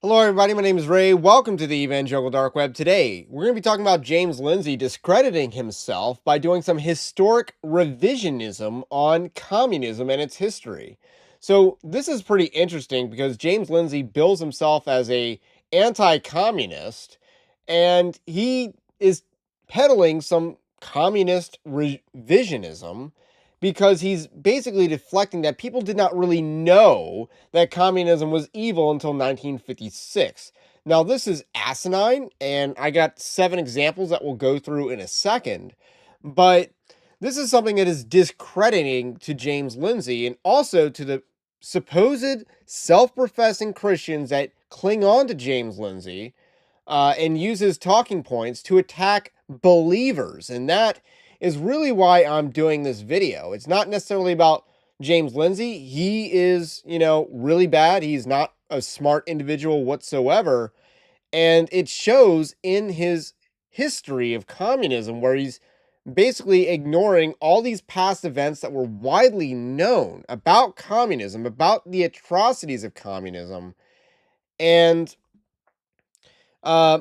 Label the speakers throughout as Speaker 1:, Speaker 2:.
Speaker 1: Hello, everybody. My name is Ray. Welcome to the Evangelical Dark Web. Today, we're going to be talking about James Lindsay discrediting himself by doing some historic revisionism on communism and its history. So, this is pretty interesting because James Lindsay bills himself as a anti-communist, and he is peddling some communist revisionism because he's basically deflecting that people did not really know that communism was evil until 1956. Now, this is asinine, and I got 7 examples that we'll go through in a second, but this is something that is discrediting to James Lindsay and also to the supposed self professing Christians that cling on to James Lindsay and use his talking points to attack believers. And that is really why I'm doing this video. It's not necessarily about James Lindsay. He is, really bad. He's not a smart individual whatsoever. And it shows in his history of communism, where he's basically ignoring all these past events that were widely known about communism, about the atrocities of communism, and uh,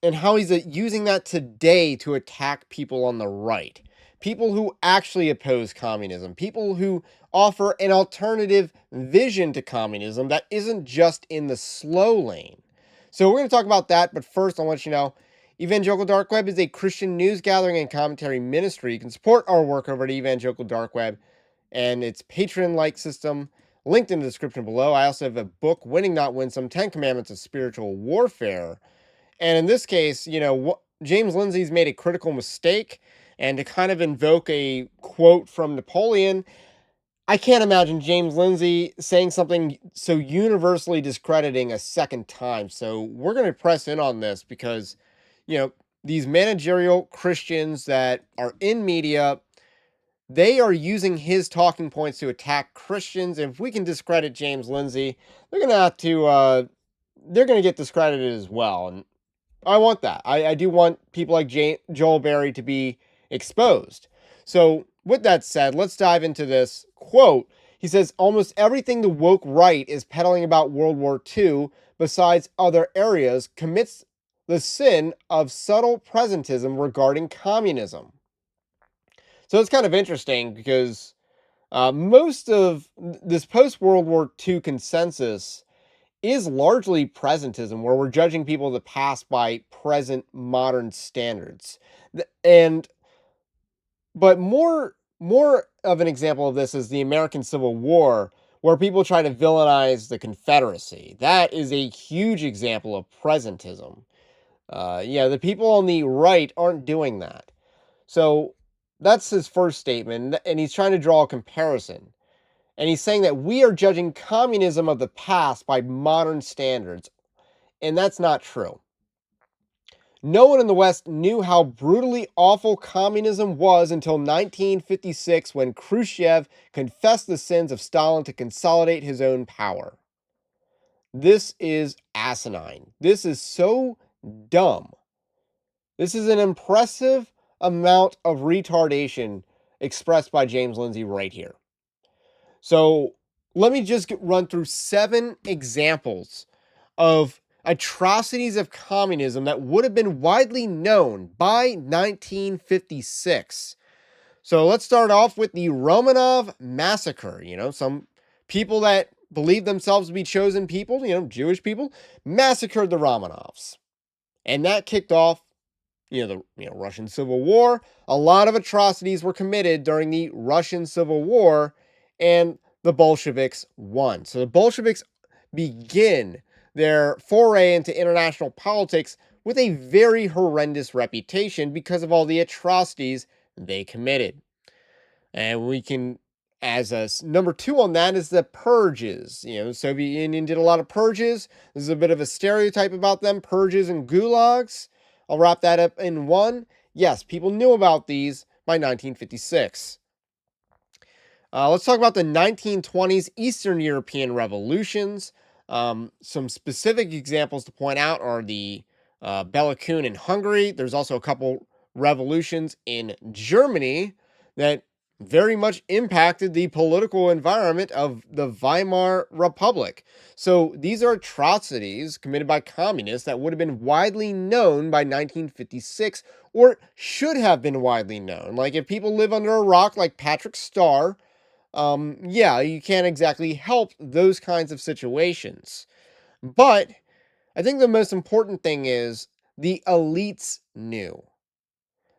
Speaker 1: and how he's using that today to attack people on the right, people who actually oppose communism, people who offer an alternative vision to communism that isn't just in the slow lane. So we're going to talk about that, but first I'll let you know Evangelical Dark Web is a Christian news gathering and commentary ministry. You can support our work over at Evangelical Dark Web and its Patreon-like system linked in the description below. I also have a book, Winning Not Winsome, 10 Commandments of Spiritual Warfare. And in this case, James Lindsay's made a critical mistake, and to kind of invoke a quote from Napoleon, I can't imagine James Lindsay saying something so universally discrediting a second time. So we're going to press in on this because, you know, these managerial Christians that are in media, they are using his talking points to attack Christians. And if we can discredit James Lindsay, they're going to have to, they're going to get discredited as well. And I want that. I do want people like Joel Berry to be exposed. So, with that said, let's dive into this quote. He says, almost everything the woke right is peddling about World War II, besides other areas, commits the sin of subtle presentism regarding communism. So, it's kind of interesting because most of this post World War II consensus is largely presentism, where we're judging people of the past by present modern standards. And but more of an example of this is the American Civil War, where people try to villainize the Confederacy. That is a huge example of presentism. Yeah, the people on the right aren't doing that. So that's his first statement, and he's trying to draw a comparison. And he's saying that we are judging communism of the past by modern standards. And that's not true. No one in the West knew how brutally awful communism was until 1956, when Khrushchev confessed the sins of Stalin to consolidate his own power. This is asinine. This is so dumb. This is an impressive amount of retardation expressed by James Lindsay right here. So let me just run through 7 examples of atrocities of communism that would have been widely known by 1956. So let's start off with the Romanov massacre. Some people that believe themselves to be chosen people, Jewish people, massacred the Romanovs. And that kicked off, the Russian Civil War. A lot of atrocities were committed during the Russian Civil War, and the Bolsheviks won. So the Bolsheviks begin their foray into international politics with a very horrendous reputation because of all the atrocities they committed. And we can, as a number 2 on that, is the purges. The Soviet Union did a lot of purges. This is a bit of a stereotype about them, purges and gulags. I'll wrap that up in one. Yes, people knew about these by 1956. Let's talk about the 1920s Eastern European revolutions. Some specific examples to point out are the Bela Kun in Hungary. There's also a couple revolutions in Germany that very much impacted the political environment of the Weimar Republic. So these are atrocities committed by communists that would have been widely known by 1956, or should have been widely known. Like if people live under a rock like Patrick Starr, yeah, you can't exactly help those kinds of situations. But I think the most important thing is the elites knew.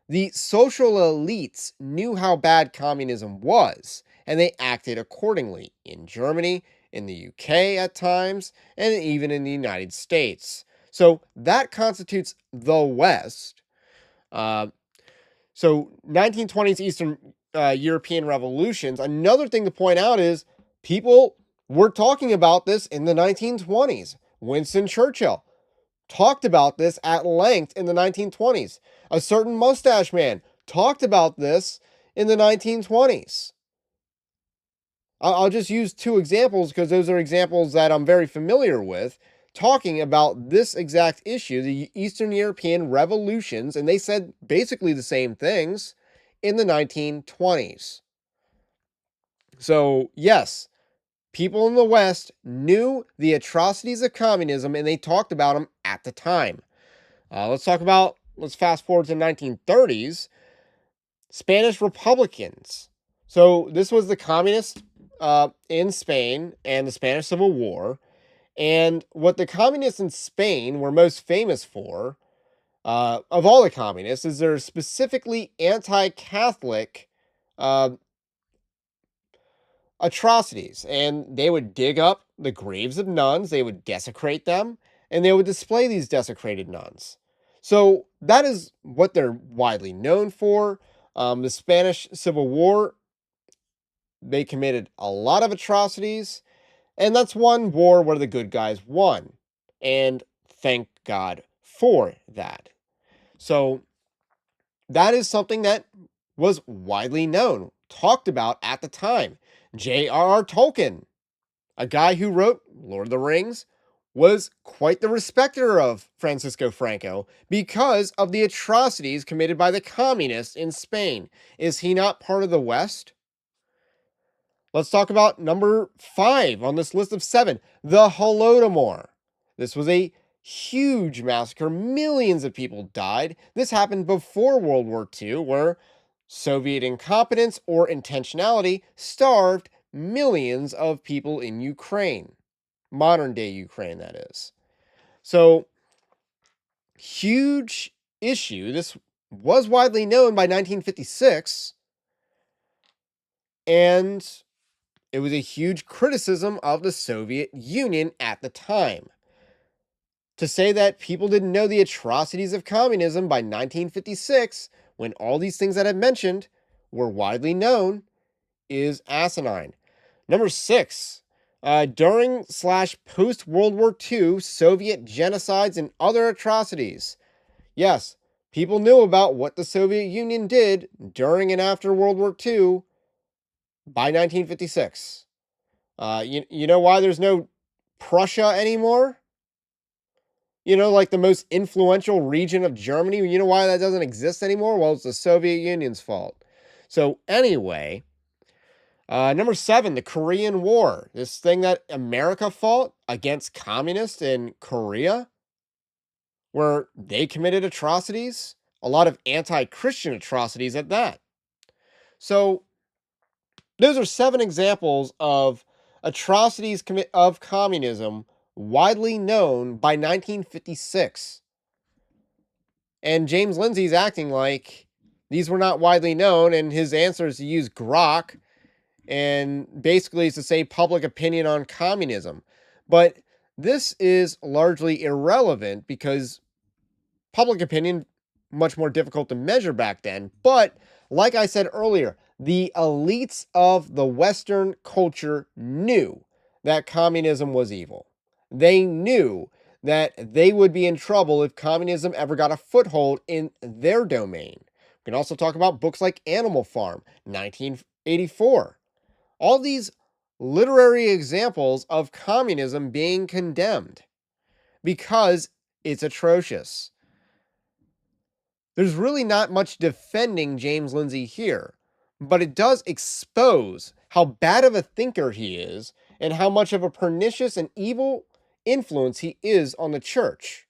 Speaker 1: The social elites knew how bad communism was, and they acted accordingly in Germany, in the UK at times, and even in the United States. So that constitutes the West. Uh, so 1920s Eastern European revolutions. Another thing to point out is people were talking about this in the 1920s. Winston Churchill talked about this at length in the 1920s. A certain mustache man talked about this in the 1920s. I'll just use two examples because those are examples that I'm very familiar with, talking about this exact issue, the Eastern European revolutions, and they said basically the same things in the 1920s. So, yes, people in the West knew the atrocities of communism and they talked about them at the time. Let's fast forward to the 1930s, Spanish Republicans. So this was the communists in Spain and the Spanish Civil War. And what the communists in Spain were most famous for, of all the communists, is their specifically anti Catholic uh, atrocities. And they would dig up the graves of nuns, they would desecrate them, and they would display these desecrated nuns. So that is what they're widely known for. The Spanish Civil War, they committed a lot of atrocities, and that's one war where the good guys won. And thank God for that. So that is something that was widely known, talked about at the time. J.R.R. Tolkien, a guy who wrote Lord of the Rings, was quite the respecter of Francisco Franco because of the atrocities committed by the communists in Spain. Is he not part of the West? Let's talk about number 5 on this list of 7, the Holodomor. This was a huge massacre. Millions of people died. This happened before World War II, where Soviet incompetence or intentionality starved millions of people in Ukraine. Modern day Ukraine, that is. So, huge issue. This was widely known by 1956, and it was a huge criticism of the Soviet Union at the time. To say that people didn't know the atrocities of communism by 1956, when all these things that I've mentioned were widely known, is asinine. Number 6, during slash post World War II Soviet genocides and other atrocities. Yes, people knew about what the Soviet Union did during and after World War II by 1956. You know why there's no Prussia anymore? You know, like the most influential region of Germany. You know why that doesn't exist anymore? Well, it's the Soviet Union's fault. So, anyway, number 7, the Korean War. This thing that America fought against communists in Korea, where they committed atrocities, a lot of anti Christian atrocities at that. So, those are 7 examples of atrocities of communism widely known by 1956. And James Lindsay's acting like these were not widely known, and his answer is to use grok and basically is to say public opinion on communism. But this is largely irrelevant because public opinion much more difficult to measure back then. But like I said earlier, the elites of the Western culture knew that communism was evil. They knew that they would be in trouble if communism ever got a foothold in their domain. We can also talk about books like Animal Farm, 1984. All these literary examples of communism being condemned because it's atrocious. There's really not much defending James Lindsay here. but it does expose how bad of a thinker he is and how much of a pernicious and evil influence he is on the church.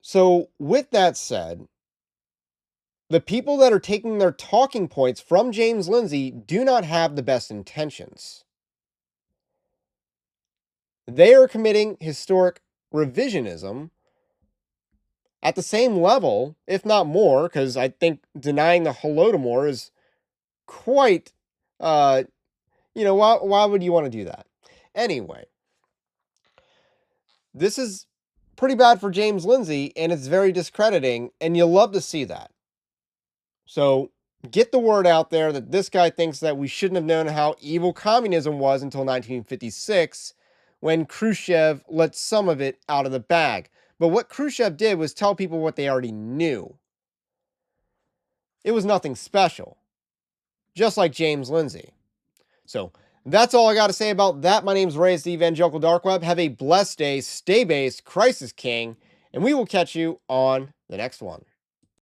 Speaker 1: So, with that said, the people that are taking their talking points from James Lindsay do not have the best intentions. They are committing historic revisionism at the same level, if not more, because I think denying the Holodomor is quite, uh, why would you want to do that? Anyway, this is pretty bad for James Lindsay, and it's very discrediting, and you'll love to see that. So get the word out there that this guy thinks that we shouldn't have known how evil communism was until 1956, when Khrushchev let some of it out of the bag. But what Khrushchev did was tell people what they already knew. It was nothing special, just like James Lindsay. So that's all I got to say about that. My name's Ray, it's the Evangelical Dark Web. Have a blessed day, stay based, Christ is King, and we will catch you on the next one.